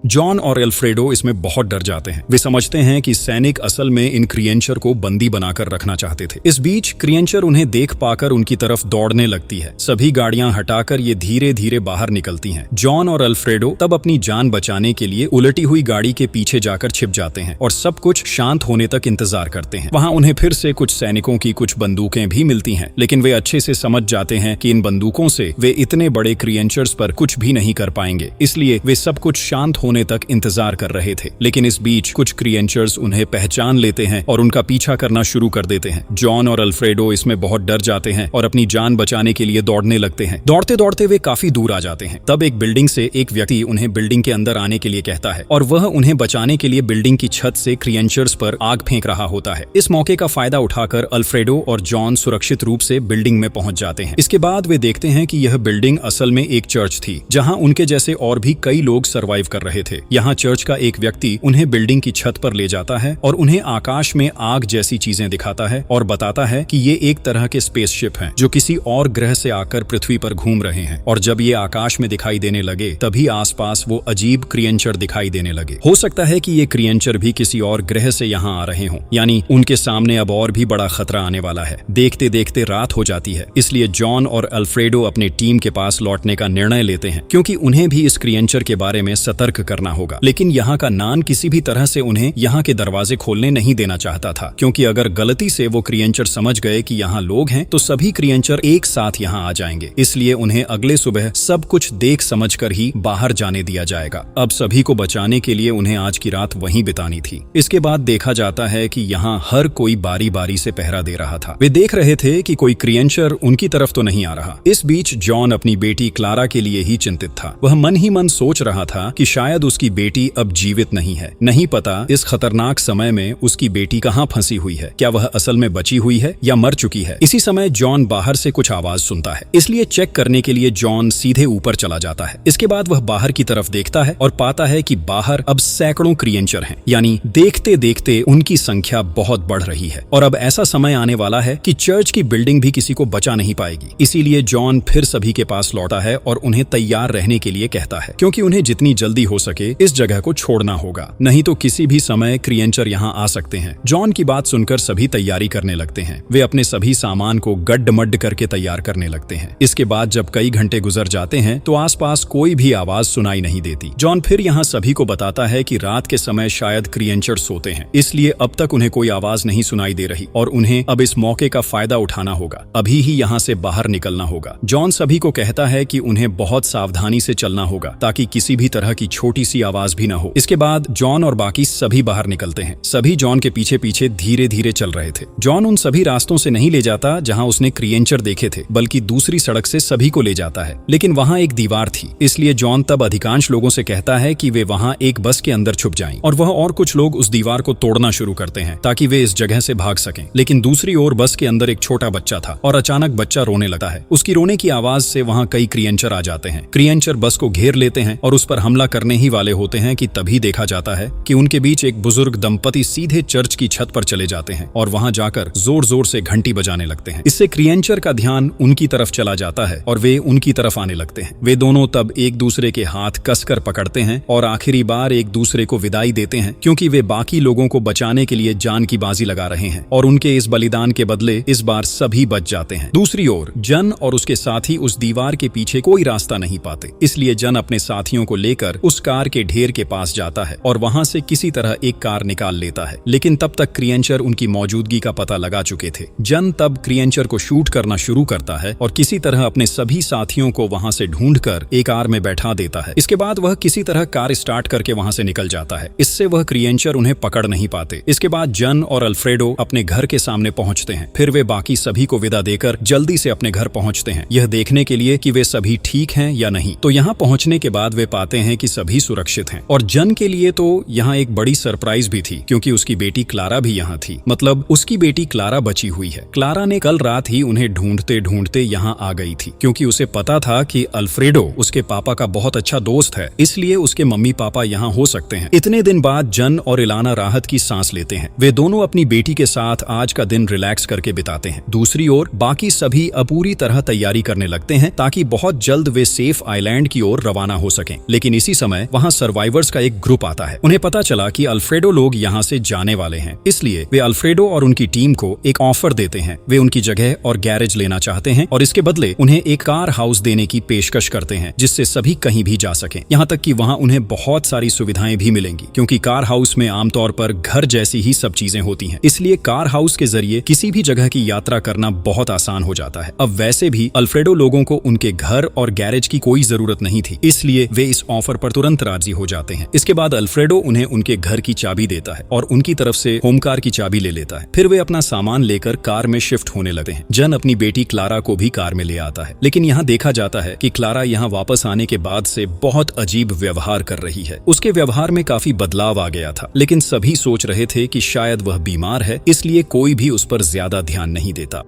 जॉन और अल्फ्रेडो इसमें बहुत डर जाते हैं। वे समझते हैं कि सैनिक असल में इन क्रिएचर को बंदी बनाकर रखना चाहते थे। इस बीच क्रिएचर उन्हें देख पाकर उनकी तरफ दौड़ने लगती है। सभी गाड़ियां हटाकर ये धीरे धीरे बाहर निकलती हैं। जॉन और अल्फ्रेडो तब अपनी जान बचाने के लिए उलटी हुई गाड़ी के पीछे जाकर छिप जाते हैं और सब कुछ शांत होने तक इंतजार करते हैं। वहां उन्हें फिर से कुछ सैनिकों की कुछ बंदूकें भी मिलती हैं, लेकिन वे अच्छे से समझ जाते हैं कि इन बंदूकों से वे इतने बड़े क्रिएचर्स पर कुछ भी नहीं कर पाएंगे। इसलिए वे सब कुछ शांत होने तक इंतजार कर रहे थे। लेकिन इस बीच कुछ क्रिएचर्स उन्हें पहचान लेते हैं और उनका पीछा करना शुरू कर देते हैं। जॉन और अल्फ्रेडो इसमें बहुत डर जाते हैं और अपनी जान बचाने के लिए दौड़ने लगते हैं। दौड़ते दौड़ते वे काफी दूर आ जाते हैं। तब एक बिल्डिंग से एक व्यक्ति उन्हें बिल्डिंग के अंदर आने के लिए कहता है और वह उन्हें बचाने के लिए बिल्डिंग की छत से क्रिएचर्स पर आग फेंक रहा होता है। इस मौके का फायदा उठाकर अल्फ्रेडो और जॉन सुरक्षित रूप से बिल्डिंग में पहुंच जाते हैं। इसके बाद वे देखते हैं कि यह बिल्डिंग असल में एक चर्च थी, जहां उनके जैसे और भी कई लोग सर्वाइव कर रहे रहे थे। यहाँ चर्च का एक व्यक्ति उन्हें बिल्डिंग की छत पर ले जाता है और उन्हें आकाश में आग जैसी चीजें दिखाता है और बताता है कि ये एक तरह के स्पेसशिप हैं जो किसी और ग्रह से आकर पृथ्वी पर घूम रहे हैं। और जब ये आकाश में दिखाई देने लगे तभी आसपास वो अजीब क्रिएचर दिखाई देने लगे। हो सकता है कि ये क्रिएचर भी किसी और ग्रह से यहाँ आ रहे हों, यानी उनके सामने अब और भी बड़ा खतरा आने वाला है। देखते देखते रात हो जाती है, इसलिए जॉन और अल्फ्रेडो अपने टीम के पास लौटने का निर्णय लेते हैं क्योंकि उन्हें भी इस क्रिएचर के बारे में सतर्क करना होगा। लेकिन यहाँ का नान किसी भी तरह से उन्हें यहाँ के दरवाजे खोलने नहीं देना चाहता था, क्योंकि अगर गलती से वो क्रिएचर समझ गए कि यहाँ लोग हैं तो सभी क्रिएचर एक साथ यहाँ आ जाएंगे। इसलिए उन्हें अगले सुबह सब कुछ देख समझ कर ही बाहर जाने दिया जाएगा। अब सभी को बचाने के लिए उन्हें आज की रात वहीं बितानी थी। इसके बाद देखा जाता है कि यहाँ हर कोई बारी बारी से पहरा दे रहा था। वे देख रहे थे कि कोई क्रिएचर उनकी तरफ तो नहीं आ रहा। इस बीच जॉन अपनी बेटी क्लारा के लिए ही चिंतित था। वह मन ही मन सोच रहा था कि शायद उसकी बेटी अब जीवित नहीं है। नहीं पता इस खतरनाक समय में उसकी बेटी कहाँ फंसी हुई है, क्या वह असल में बची हुई है या मर चुकी है। इसी समय जॉन बाहर से कुछ आवाज सुनता है, इसलिए चेक करने के लिए जॉन सीधे ऊपर चला जाता है। इसके बाद वह बाहर की तरफ देखता है और पाता है कि बाहर अब सैकड़ों क्रिएचर हैं, यानी देखते देखते उनकी संख्या बहुत बढ़ रही है। और अब ऐसा समय आने वाला है कि चर्च की बिल्डिंग भी किसी को बचा नहीं पाएगी। इसीलिए जॉन फिर सभी के पास लौटा है और उन्हें तैयार रहने के लिए कहता है, क्योंकि उन्हें जितनी जल्दी हो सके इस जगह को छोड़ना होगा, नहीं तो किसी भी समय क्रिएचर यहाँ आ सकते हैं। जॉन की बात सुनकर सभी तैयारी करने लगते हैं। वे अपने सभी सामान को गड्ड-मड्ड करके तैयार करने लगते हैं। इसके बाद जब कई घंटे गुजर जाते हैं तो आसपास कोई भी आवाज सुनाई नहीं देती। जॉन फिर यहाँ सभी को बताता है कि रात के समय शायद क्रिएचर सोते हैं, इसलिए अब तक उन्हें कोई आवाज नहीं सुनाई दे रही और उन्हें अब इस मौके का फायदा उठाना होगा। अभी ही यहाँ से बाहर निकलना होगा। जॉन सभी को कहता है कि उन्हें बहुत सावधानी से चलना होगा ताकि किसी भी तरह की छोटी सी आवाज भी न हो। इसके बाद जॉन और बाकी सभी बाहर निकलते हैं। सभी जॉन के पीछे पीछे धीरे धीरे चल रहे थे। जॉन उन सभी रास्तों से नहीं ले जाता जहाँ उसने क्रिएचर देखे थे, बल्कि दूसरी सड़क से सभी को ले जाता है। लेकिन वहाँ एक दीवार थी, इसलिए जॉन तब अधिकांश लोगों से कहता है कि वे वहाँ एक बस के अंदर छुप जाएं और वह और कुछ लोग उस दीवार को तोड़ना शुरू करते हैं ताकि वे इस जगह से भाग सकें। लेकिन दूसरी ओर बस के अंदर एक छोटा बच्चा था और अचानक बच्चा रोने लगता है। उसकी रोने की आवाज से वहाँ कई क्रिएचर आ जाते हैं। क्रिएचर बस को घेर लेते हैं और उस पर हमला करने ही वाले होते हैं कि तभी देखा जाता है कि उनके बीच एक बुजुर्ग दंपति सीधे चर्च की छत पर चले जाते हैं और वहाँ जाकर जोर जोर से घंटी बजाने लगते हैं। इससे क्रिएचर का ध्यान उनकी तरफ चला जाता है और वे उनकी तरफ आने लगते हैं। वे दोनों तब एक दूसरे के हाथ कसकर पकड़ते हैं और आखिरी बार एक दूसरे को विदाई देते हैं, क्योंकि वे बाकी लोगों को बचाने के लिए जान की बाजी लगा रहे हैं और उनके इस बलिदान के बदले इस बार सभी बच जाते हैं। दूसरी ओर जन और उसके साथी उस दीवार के पीछे कोई रास्ता नहीं पाते, इसलिए जन अपने साथियों को लेकर उस कार के ढेर के पास जाता है और वहां से किसी तरह एक कार निकाल लेता है। लेकिन तब तक क्रिएचर उनकी मौजूदगी का पता लगा चुके थे। जन तब क्रिएचर को शूट करना शुरू करता है और किसी तरह अपने सभी साथियों को वहां से ढूंढकर एक कार में बैठा देता है। इसके बाद वह किसी तरह कार स्टार्ट करके वहां से निकल जाता है। इससे वह क्रिएचर उन्हें पकड़ नहीं पाते। इसके बाद जन और अल्फ्रेडो अपने घर के सामने पहुंचते हैं। फिर वे बाकी सभी को विदा देकर जल्दी से अपने घर पहुंचते हैं, यह देखने के लिए कि वे सभी ठीक हैं या नहीं। तो यहाँ पहुंचने के बाद वे पाते हैं कि सभी सुरक्षित हैं। और जन के लिए तो यहाँ एक बड़ी सरप्राइज भी थी, क्योंकि उसकी बेटी क्लारा भी यहाँ थी। मतलब उसकी बेटी क्लारा बची हुई है। क्लारा ने कल रात ही उन्हें ढूंढते ढूंढते यहाँ आ गई थी, क्योंकि उसे पता था कि अल्फ्रेडो उसके पापा का बहुत अच्छा दोस्त है, इसलिए उसके मम्मी पापा यहाँ हो सकते हैं। इतने दिन बाद जन और इलाना राहत की सांस लेते हैं। वे दोनों अपनी बेटी के साथ आज का दिन रिलैक्स करके बिताते हैं। दूसरी ओर बाकी सभी अब पूरी तरह तैयारी करने लगते हैं ताकि बहुत जल्द वे सेफ आइलैंड की ओर रवाना हो सकें। लेकिन इसी समय वहाँ सर्वाइवर्स का एक ग्रुप आता है। उन्हें पता चला कि अल्फ्रेडो लोग यहाँ से जाने वाले हैं, इसलिए वे अल्फ्रेडो और उनकी टीम को एक ऑफर देते हैं। वे उनकी जगह और गैरेज लेना चाहते हैं और इसके बदले उन्हें एक कार हाउस देने की पेशकश करते हैं, जिससे सभी कहीं भी जा सकें। यहाँ तक कि वहाँ उन्हें बहुत सारी सुविधाएं भी मिलेंगी, क्योंकि कार हाउस में आमतौर पर घर जैसी ही सब चीजें होती हैं। इसलिए कार हाउस के जरिए किसी भी जगह की यात्रा करना बहुत आसान हो जाता है। अब वैसे भी अल्फ्रेडो लोगों को उनके घर और गैरेज की कोई जरूरत नहीं थी, इसलिए वे इस ऑफर पर तुरंत राजी हो जाते हैं। इसके बाद अल्फ्रेडो उन्हें उनके घर की चाबी देता है और उनकी तरफ से होम कार की चाबी ले लेता है। फिर वे अपना सामान लेकर कार में शिफ्ट होने लगते हैं। जन अपनी बेटी क्लारा को भी कार में ले आता है, लेकिन यहाँ देखा जाता है कि क्लारा यहाँ वापस आने के बाद से बहुत अजीब व्यवहार कर रही है। उसके व्यवहार में काफी बदलाव आ गया था, लेकिन सभी सोच रहे थे कि शायद वह बीमार है, इसलिए कोई भी उस पर ज्यादा ध्यान नहीं देता।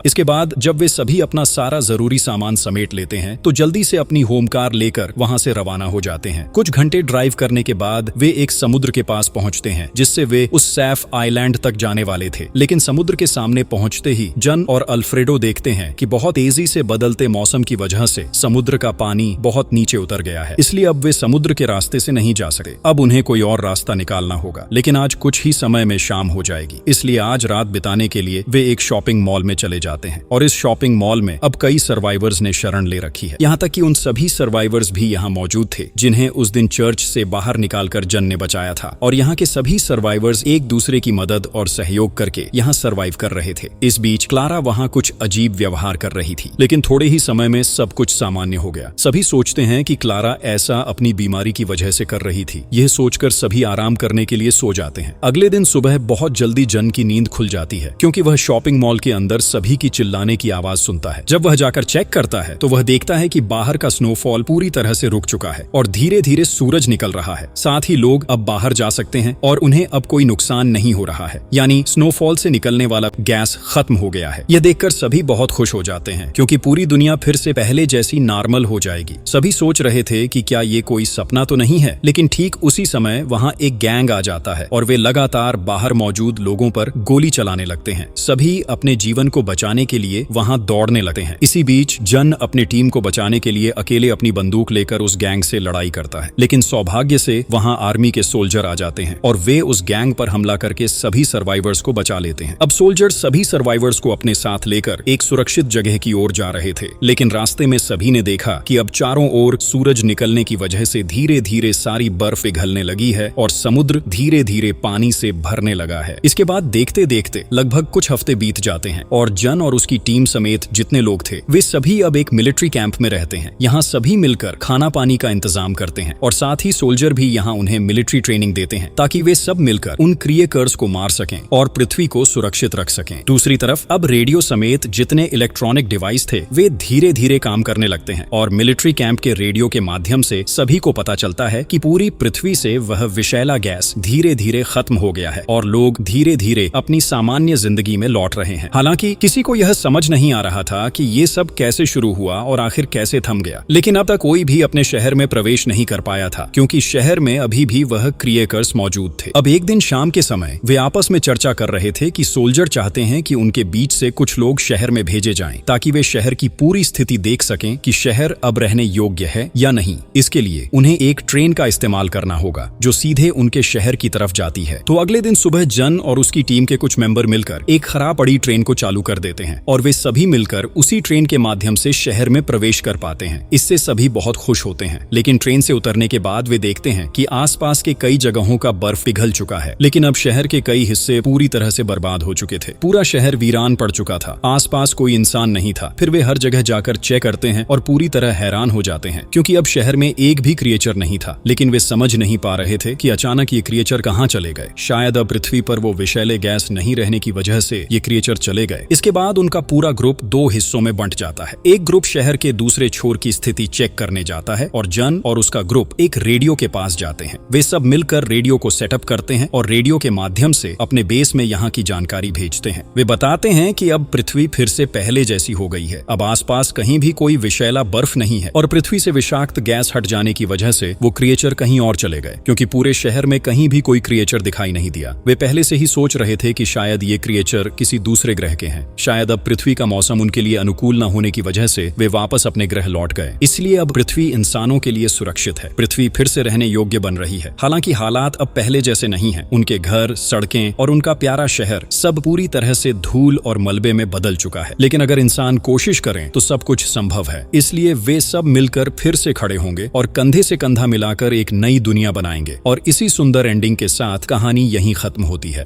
इसके बाद जब वे सभी अपना सारा जरूरी सामान समेट लेते हैं तो जल्दी से अपनी होम कार लेकर वहां से रवाना हो जाते हैं। कुछ घंटे ड्राइव करने के बाद वे एक समुद्र के पास पहुंचते हैं जिससे वे उस सैफ आइलैंड तक जाने वाले थे। लेकिन समुद्र के सामने पहुंचते ही जन और अल्फ्रेडो देखते हैं कि बहुत तेजी से बदलते मौसम की वजह से समुद्र का पानी बहुत नीचे उतर गया है, इसलिए अब वे समुद्र के रास्ते से नहीं जा सके। अब उन्हें कोई और रास्ता निकालना होगा। लेकिन आज कुछ ही समय में शाम हो जाएगी, इसलिए आज रात बिताने के लिए वे एक शॉपिंग मॉल में चले जाते हैं और इस शॉपिंग मॉल में अब कई सर्वाइवर्स ने शरण ले रखी है। यहाँ तक कि उन सभी सर्वाइवर्स भी यहाँ मौजूद थे जिन्हें उस दिन चर्च से बाहर निकालकर जन ने बचाया था, और यहाँ के सभी सर्वाइवर्स एक दूसरे की मदद और सहयोग करके यहाँ सर्वाइव कर रहे थे। इस बीच क्लारा वहाँ कुछ अजीब व्यवहार कर रही थी, लेकिन थोड़े ही समय में सब कुछ सामान्य हो गया। सभी सोचते हैं कि क्लारा ऐसा अपनी बीमारी की वजह से कर रही थी। यह सोचकर सभी आराम करने के लिए सो जाते हैं। अगले दिन सुबह बहुत जल्दी जन की नींद खुल जाती है क्योंकि वह शॉपिंग मॉल के अंदर सभी की चिल्लाने की आवाज सुनता है। जब वह जाकर चेक करता है तो वह देखता है कि बाहर का स्नोफॉल पूरी तरह से रुक चुका है और धीरे धीरे सूरज निकल रहा है। साथ ही लोग अब बाहर जा सकते हैं और उन्हें अब कोई नुकसान नहीं हो रहा है, यानी स्नोफॉल से निकलने वाला गैस खत्म हो गया है। यह देखकर सभी बहुत खुश हो जाते हैं क्योंकि पूरी दुनिया फिर से पहले जैसी नॉर्मल हो जाएगी। सभी सोच रहे थे कि क्या ये कोई सपना तो नहीं है, लेकिन ठीक उसी समय वहाँ एक गैंग आ जाता है और वे लगातार बाहर मौजूद लोगों पर गोली चलाने लगते हैं। सभी अपने जीवन को बचाने के लिए वहाँ दौड़ने लगते हैं। इसी बीच जन अपनी टीम को बचाने के लिए अकेले अपनी बंदूक लेकर उस गैंग से लड़ाई करता है, लेकिन सौभाग्य से वहाँ आर्मी के सोल्जर आ जाते हैं और वे उस गैंग पर हमला करके सभी सर्वाइवर्स को बचा लेते हैं। अब सोल्जर सभी सर्वाइवर्स को अपने साथ लेकर एक सुरक्षित जगह की ओर जा रहे थे, लेकिन रास्ते में सभी ने देखा कि अब चारों ओर सूरज निकलने की वजह से धीरे धीरे सारी बर्फ पिघलने लगी है और समुद्र धीरे धीरे पानी से भरने लगा है। इसके बाद देखते देखते लगभग कुछ हफ्ते बीत जाते हैं और जन और उसकी टीम समेत जितने लोग थे वे सभी अब एक मिलिट्री कैंप में रहते हैं। यहाँ सभी मिलकर खाना पानी का इंतजाम करते हैं और साथ ही सोल्जर भी यहाँ उन्हें मिलिट्री ट्रेनिंग देते हैं ताकि वे सब मिलकर उन क्रिएकर्स को मार सकें और पृथ्वी को सुरक्षित रख सकें। दूसरी तरफ अब रेडियो समेत जितने इलेक्ट्रॉनिक डिवाइस थे वे धीरे धीरे काम करने लगते हैं और मिलिट्री कैंप के रेडियो के माध्यम से सभी को पता चलता है कि पूरी पृथ्वी से वह विषैला गैस धीरे धीरे खत्म हो गया है और लोग धीरे धीरे अपनी सामान्य जिंदगी में लौट रहे हैं। हालांकि किसी को यह समझ नहीं आ रहा था कि ये सब कैसे शुरू हुआ और आखिर कैसे थम गया, लेकिन अब तक कोई भी अपने शहर में प्रवेश नहीं कर पाया था क्योंकि शहर में अभी भी वह क्रिएकर्स मौजूद थे। अब एक दिन शाम के समय वे आपस में चर्चा कर रहे थे कि सोल्जर चाहते हैं कि उनके बीच से कुछ लोग शहर में भेजे जाएं ताकि वे शहर की पूरी स्थिति देख सकें कि शहर अब रहने योग्य है या नहीं। इसके लिए उन्हें एक ट्रेन का इस्तेमाल करना होगा जो सीधे उनके शहर की तरफ जाती है। तो अगले दिन सुबह जन और उसकी टीम के कुछ मेंबर मिलकर एक खराब पड़ी ट्रेन को चालू कर देते हैं और वे सभी मिलकर उसी ट्रेन के माध्यम से शहर में प्रवेश कर पाते हैं। इससे सभी बहुत खुश होते हैं, लेकिन ट्रेन से उतरने के बाद वे देखते हैं कि आसपास के कई जगहों का बर्फ पिघल चुका है, लेकिन अब शहर के कई हिस्से पूरी तरह से बर्बाद हो चुके थे। पूरा शहर वीरान पड़ चुका था, आसपास कोई इंसान नहीं था। फिर वे हर जगह जाकर चेक करते हैं और पूरी तरह हैरान हो जाते हैं क्योंकि अब शहर में एक भी क्रिएचर नहीं था, लेकिन वे समझ नहीं पा रहे थे कि अचानक ये क्रिएचर कहाँ चले गए। शायद अब पृथ्वी पर वो विषैले गैस नहीं रहने की वजह से ये क्रिएचर चले गए। इसके बाद उनका पूरा ग्रुप दो हिस्सों में बंट जाता है। एक ग्रुप शहर के दूसरे छोर की स्थिति चेक करने जाता है और जन और उसका ग्रुप एक रेडियो के पास जाते हैं। वे सब मिलकर रेडियो को सेटअप करते हैं और रेडियो के माध्यम से अपने बेस में यहाँ की जानकारी भेजते हैं। वे बताते हैं कि अब पृथ्वी फिर से पहले जैसी हो गई है। अब आसपास कहीं भी कोई विषैला बर्फ नहीं है और पृथ्वी से विषाक्त गैस हट जाने की वजह से वो क्रिएचर कहीं और चले गए क्योंकि पूरे शहर में कहीं भी कोई क्रिएचर दिखाई नहीं दिया। वे पहले से ही सोच रहे थे कि शायद ये क्रिएचर किसी दूसरे ग्रह के हैं। शायद अब पृथ्वी का मौसम उनके लिए अनुकूल न होने की वजह से वे वापस अपने ग्रह लौट गए। इसलिए अब पृथ्वी इंसानों के लिए सुरक्षित है। पृथ्वी फिर से रहने योग्य बन रही है। हालांकि हालात अब पहले जैसे नहीं हैं। उनके घर, सड़कें और उनका प्यारा शहर सब पूरी तरह से धूल और मलबे में बदल चुका है, लेकिन अगर इंसान कोशिश करें तो सब कुछ संभव है। इसलिए वे सब मिलकर फिर से खड़े होंगे और कंधे से कंधा मिलाकर एक नई दुनिया बनाएंगे। और इसी सुंदर एंडिंग के साथ कहानी यहीं खत्म होती है।